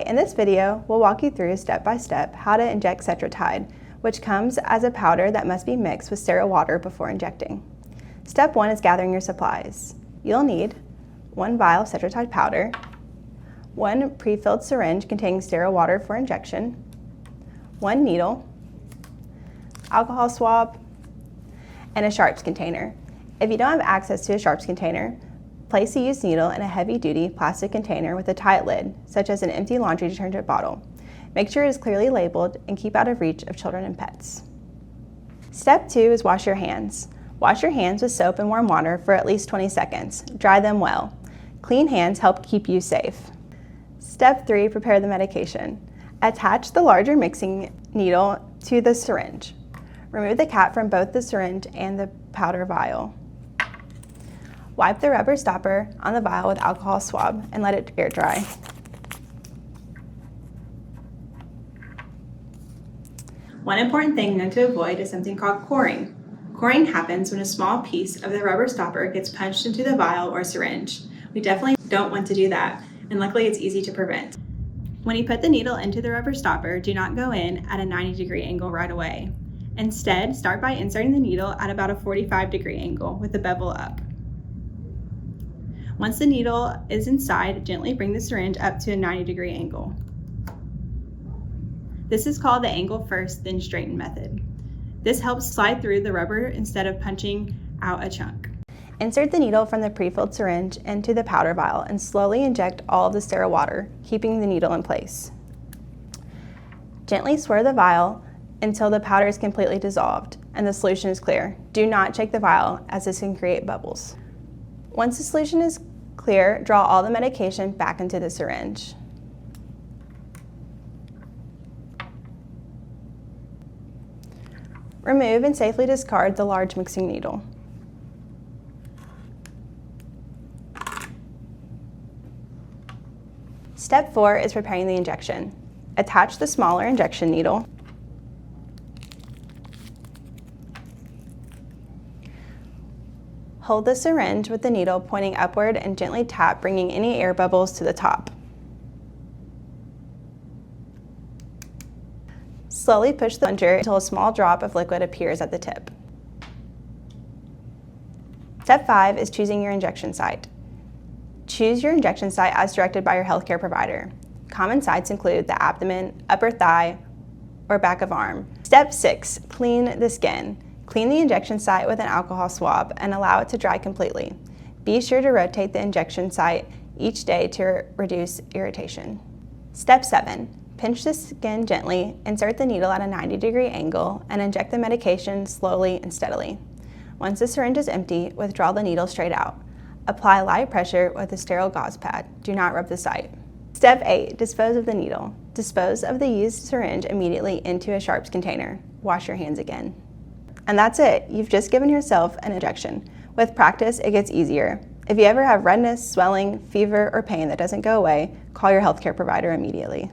in this video, we'll walk you through step by step how to inject Cetrotide, which comes as a powder that must be mixed with sterile water before injecting. Step 1 is gathering your supplies. You'll need 1 vial of Cetrotide powder, 1 pre-filled syringe containing sterile water for injection, 1 needle, alcohol swab, and a sharps container. If you don't have access to a sharps container, place the used needle in a heavy-duty plastic container with a tight lid, such as an empty laundry detergent bottle. Make sure it is clearly labeled and keep out of reach of children and pets. Step 2 is wash your hands. Wash your hands with soap and warm water for at least 20 seconds. Dry them well. Clean hands help keep you safe. Step 3, prepare the medication. Attach the larger mixing needle to the syringe. Remove the cap from both the syringe and the powder vial. Wipe the rubber stopper on the vial with alcohol swab and let it air dry. One important thing known to avoid is something called coring. Coring happens when a small piece of the rubber stopper gets punched into the vial or syringe. We definitely don't want to do that, and luckily it's easy to prevent. When you put the needle into the rubber stopper, do not go in at a 90-degree angle right away. Instead, start by inserting the needle at about a 45-degree angle with the bevel up. Once the needle is inside, gently bring the syringe up to a 90-degree angle. This is called the angle first, then straighten method. This helps slide through the rubber instead of punching out a chunk. Insert the needle from the pre-filled syringe into the powder vial and slowly inject all of the sterile water, keeping the needle in place. Gently swirl the vial until the powder is completely dissolved and the solution is clear. Do not shake the vial, as this can create bubbles. Once the solution is clear, draw all the medication back into the syringe. Remove and safely discard the large mixing needle. Step 4 is preparing the injection. Attach the smaller injection needle. Hold the syringe with the needle pointing upward and gently tap, bringing any air bubbles to the top. Slowly push the plunger until a small drop of liquid appears at the tip. Step 5 is choosing your injection site. Choose your injection site as directed by your healthcare provider. Common sites include the abdomen, upper thigh, or back of arm. Step 6, clean the skin. Clean the injection site with an alcohol swab and allow it to dry completely. Be sure to rotate the injection site each day to reduce irritation. Step 7, pinch the skin gently, insert the needle at a 90-degree angle, and inject the medication slowly and steadily. Once the syringe is empty, withdraw the needle straight out. Apply light pressure with a sterile gauze pad. Do not rub the site. Step 8, dispose of the needle. Dispose of the used syringe immediately into a sharps container. Wash your hands again. And that's it. You've just given yourself an injection. With practice, it gets easier. If you ever have redness, swelling, fever, or pain that doesn't go away, call your healthcare provider immediately.